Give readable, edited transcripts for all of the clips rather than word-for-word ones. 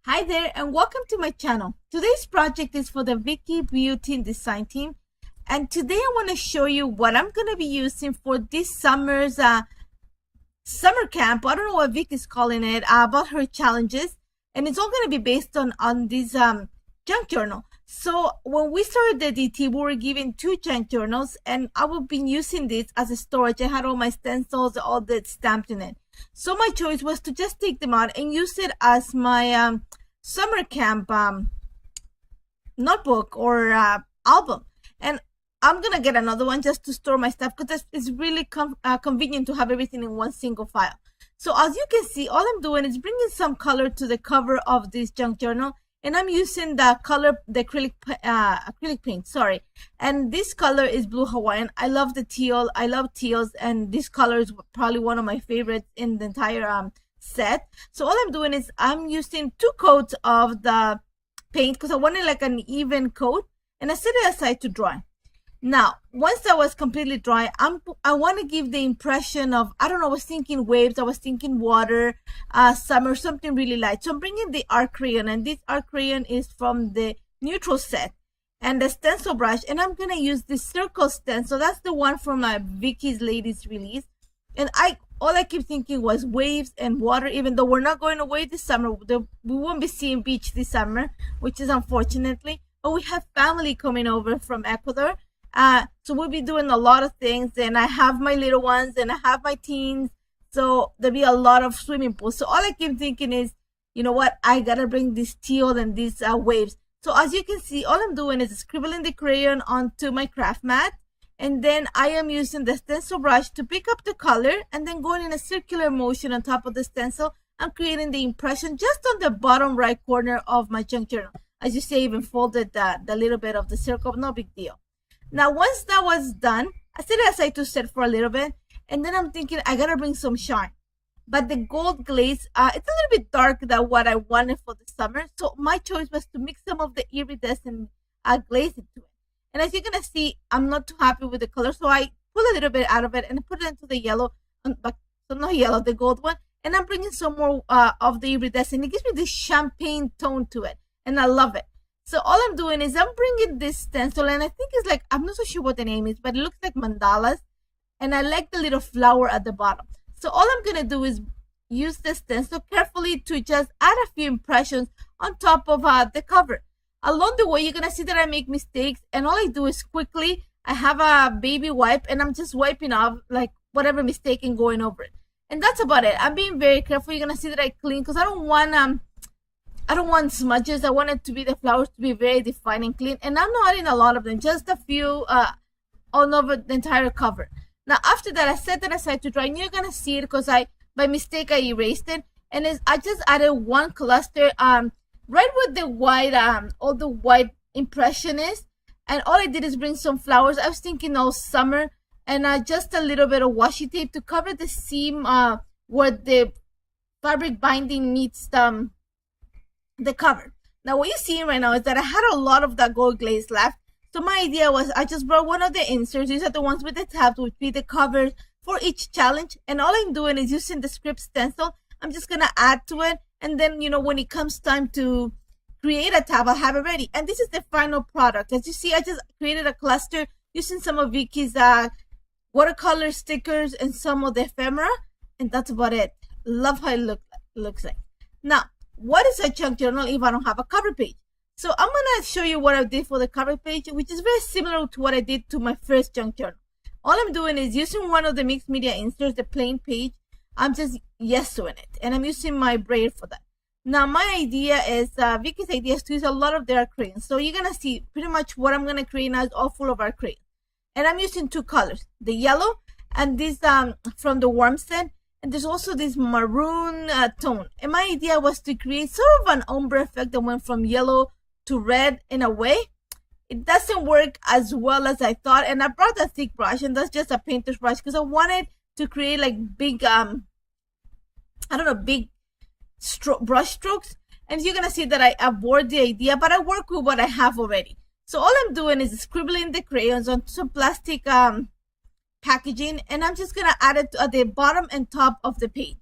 Hi there and welcome to my channel. Today's project is for the VICKI BOUTIN design team, and today I want to show you what I'm going to be using for this summer's summer camp. I don't know what Vicky is calling it, about her challenges, and it's all going to be based on this junk journal. So when we started the DT, we were given 2 junk journals, and I will be using this as a storage. I had all my stencils, all that stamped in it. So my choice was to just take them out and use it as my summer camp notebook or album. And I'm gonna get another one just to store my stuff because it's really convenient to have everything in one single file. So as you can see, all I'm doing is bringing some color to the cover of this junk journal, and I'm using the acrylic paint, sorry. And this color is Blue Hawaiian. I love the teal. I love teals, and this color is probably one of my favorites in the entire set. So all I'm doing is I'm using 2 coats of the paint because I wanted like an even coat, and I set it aside to dry. Now, once that was completely dry, I want to give the impression of, I don't know, I was thinking waves, I was thinking water, summer, something really light. So I'm bringing the art crayon, and this art crayon is from the neutral set, and the stencil brush, and I'm going to use the circle stencil. That's the one from my Vicky's latest release. And all I keep thinking was waves and water, even though we're not going away this summer. We won't be seeing beach this summer, which is unfortunately, but we have family coming over from Ecuador. So we'll be doing a lot of things, and I have my little ones and I have my teens, so there'll be a lot of swimming pools. So all I keep thinking is, you know what, I gotta bring this teal and these waves. So as you can see, all I'm doing is scribbling the crayon onto my craft mat, and then I am using the stencil brush to pick up the color, and then going in a circular motion on top of the stencil. I'm creating the impression just on the bottom right corner of my junk journal. As you see, I even folded the little bit of the circle, no big deal. Now, once that was done, I set it aside to set for a little bit, and then I'm thinking I gotta bring some shine. But the gold glaze, it's a little bit dark than what I wanted for the summer, so my choice was to mix some of the iridescent glaze into it. And as you're gonna see, I'm not too happy with the color, so I pull a little bit out of it and put it into the yellow, so not yellow, the gold one, and I'm bringing some more of the iridescent. It gives me this champagne tone to it, and I love it. So all I'm doing is I'm bringing this stencil, and I think it's like, I'm not so sure what the name is, but it looks like mandalas, and I like the little flower at the bottom. So all I'm going to do is use the stencil carefully to just add a few impressions on top of the cover. Along the way, you're going to see that I make mistakes, and all I do is quickly, I have a baby wipe, and I'm just wiping off like whatever mistake and going over it. And that's about it. I'm being very careful. You're going to see that I clean because I don't want smudges. I want it to be, the flowers to be very defined and clean. And I'm not adding a lot of them, just a few all over the entire cover. Now, after that, I set that aside to dry. And you're going to see it because by mistake, I erased it. And I just added 1 cluster right where the white, all the white impression is. And all I did is bring some flowers. I was thinking all summer. And just a little bit of washi tape to cover the seam where the fabric binding meets the cover. Now what you're seeing right now is that I had a lot of that gold glaze left, so my idea was I just brought one of the inserts. These are the ones with the tabs, which be the covers for each challenge, and all I'm doing is using the script stencil. I'm just gonna add to it, and then, you know, when it comes time to create a tab, I'll have it ready. And this is the final product. As you see, I just created a cluster using some of Vicky's watercolor stickers and some of the ephemera, and that's about it. Love how it looks like. Now, what is a junk journal if I don't have a cover page? So I'm going to show you what I did for the cover page, which is very similar to what I did to my first junk journal. All I'm doing is using one of the mixed media inserts, the plain page. I'm just doing it, and I'm using my braid for that. Now my idea is, Vicky's idea is to use a lot of their crayons. So you're going to see pretty much what I'm going to create now is all full of our crayons. And I'm using 2 colors, the yellow and this from the Warm set. And there's also this maroon tone. And my idea was to create sort of an ombre effect that went from yellow to red in a way. It doesn't work as well as I thought. And I brought a thick brush, and that's just a painter's brush because I wanted to create like big, I don't know, big brush strokes. And you're going to see that I abort the idea, but I work with what I have already. So all I'm doing is scribbling the crayons on some plastic packaging, and I'm just going to add it at the bottom and top of the page.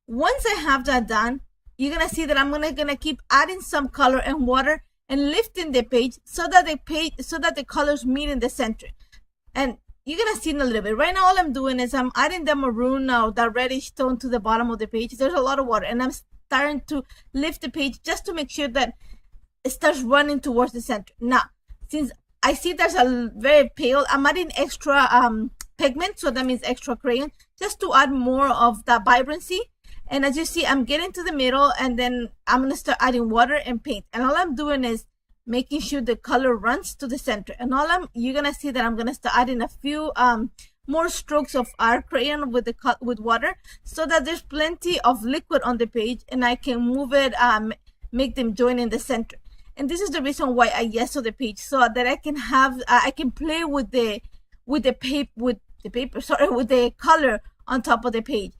Once I have that done, you're gonna see that I'm gonna keep adding some color and water and lifting the page so that the colors meet in the center. And you're gonna see in a little bit. Right now, all I'm doing is I'm adding the maroon, the reddish tone to the bottom of the page. There's a lot of water, and I'm starting to lift the page just to make sure that it starts running towards the center. Now, since I see there's a very pale, I'm adding extra pigment, so that means extra crayon, just to add more of the vibrancy. And as you see, I'm getting to the middle, and then I'm gonna start adding water and paint. And all I'm doing is making sure the color runs to the center. And you're gonna see that I'm gonna start adding a few more strokes of art crayon with water, so that there's plenty of liquid on the page, and I can move it, make them join in the center. And this is the reason why I gesso the page, so that I can have I can play with the color on top of the page.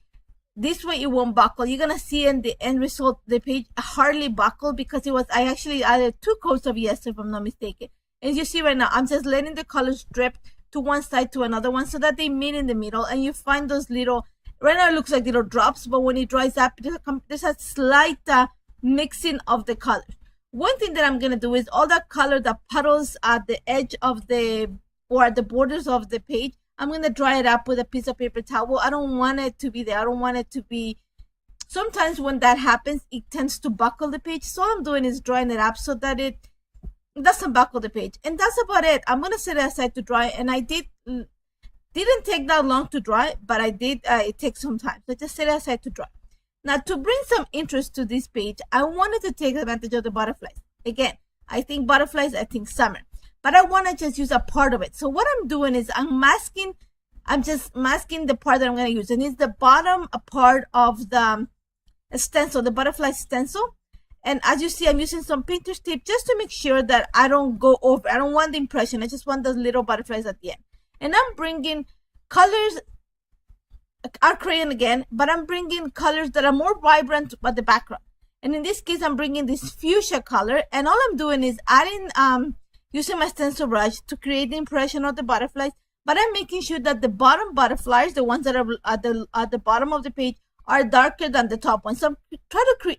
This way it won't buckle. You're gonna see in the end result the page hardly buckle, because I actually added 2 coats of gesso, if I'm not mistaken. As you see right now, I'm just letting the colors drip to one side to another one, so that they meet in the middle, and you find those little, right now it looks like little drops, but when it dries up, there's a slight mixing of the colors. One thing that I'm gonna do is all that color that puddles at the edge of or at the borders of the page, I'm going to dry it up with a piece of paper towel. I don't want it to be there. I don't want it to be, sometimes when that happens, it tends to buckle the page. So all I'm doing is drying it up so that it doesn't buckle the page. And that's about it. I'm going to set it aside to dry. And I didn't take that long to dry, but I did, it takes some time. So just set it aside to dry. Now, to bring some interest to this page, I wanted to take advantage of the butterflies. Again, I think butterflies, I think summer. But I want to just use a part of it. So what I'm doing is I'm just masking the part that I'm going to use. And it's the bottom part of the stencil, the butterfly stencil. And as you see, I'm using some painter's tape just to make sure that I don't go over. I don't want the impression. I just want those little butterflies at the end. And I'm bringing colors, art crayon again, but I'm bringing colors that are more vibrant at the background. And in this case, I'm bringing this fuchsia color. And all I'm doing is adding, using my stencil brush to create the impression of the butterflies, but I'm making sure that the bottom butterflies, the ones that are at the bottom of the page, are darker than the top ones. So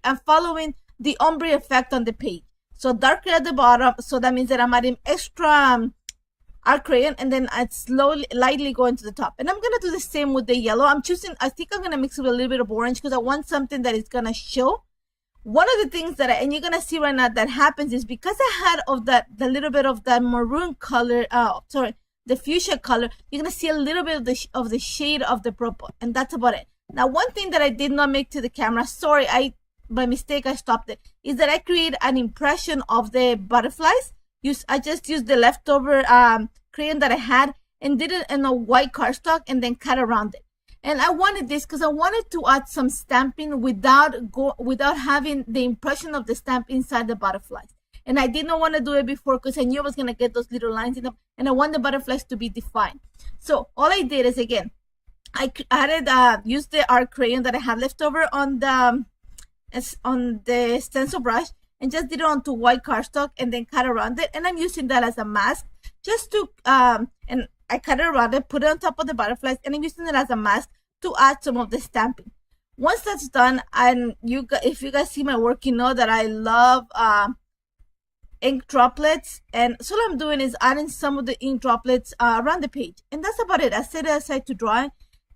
I'm following the ombre effect on the page. So darker at the bottom, so that means that I'm adding extra art crayon, and then I lightly going to the top. And I'm gonna do the same with the yellow. I think I'm gonna mix it with a little bit of orange, because I want something that is gonna show. One of the things that and you're gonna see right now that happens is, because I had the little bit of that maroon color, the fuchsia color, you're gonna see a little bit of the shade of the purple, and that's about it. Now, one thing that I did not make to the camera, sorry, by mistake I stopped it, is that I created an impression of the butterflies. I just used the leftover crayon that I had and did it in a white cardstock and then cut around it. And I wanted this because I wanted to add some stamping without having the impression of the stamp inside the butterflies. And I did not want to do it before, because I knew I was going to get those little lines in them, and I want the butterflies to be defined. So all I did is, again, I used the art crayon that I had left over on the stencil brush, and just did it onto white cardstock and then cut around it. And I'm using that as a mask, just to and I cut it around it, put it on top of the butterflies, and I'm using it as a mask to add some of the stamping. Once that's done, and if you guys see my work, you know that I love ink droplets, and so all I'm doing is adding some of the ink droplets around the page, and that's about it. I set it aside to dry,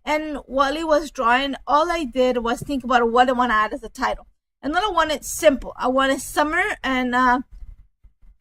and while it was drying, all I did was think about what I want to add as a title. And then I wanted simple. I wanted summer and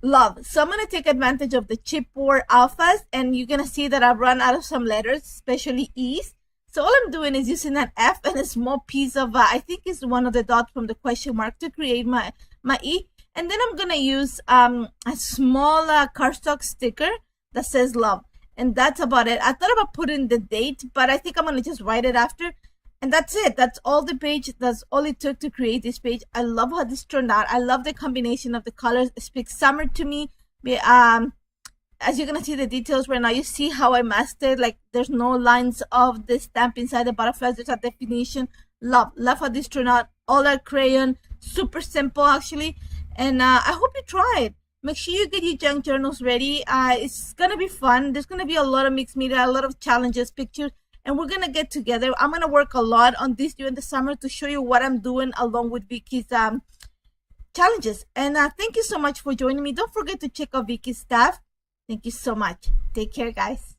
love. So I'm going to take advantage of the chipboard alphas, and you're going to see that I've run out of some letters, especially E's. So all I'm doing is using an F and a small piece of, I think it's one of the dots from the question mark, to create my E. And then I'm going to use a small cardstock sticker that says love. And that's about it. I thought about putting the date, but I think I'm going to just write it after. And that's it. That's all the page. That's all it took to create this page. I love how this turned out. I love the combination of the colors. It speaks summer to me. As you're going to see the details right now, you see how I masked it. Like, there's no lines of the stamp inside the butterflies. There's a definition. Love how this turned out. All that crayon. Super simple, actually. And I hope you try it. Make sure you get your junk journals ready. It's going to be fun. There's going to be a lot of mixed media, a lot of challenges, pictures. and we're gonna get together. I'm gonna work a lot on this during the summer to show you what I'm doing along with Vicky's challenges. And thank you so much for joining me. Don't forget to check out Vicky's stuff. Thank you so much. Take care, guys.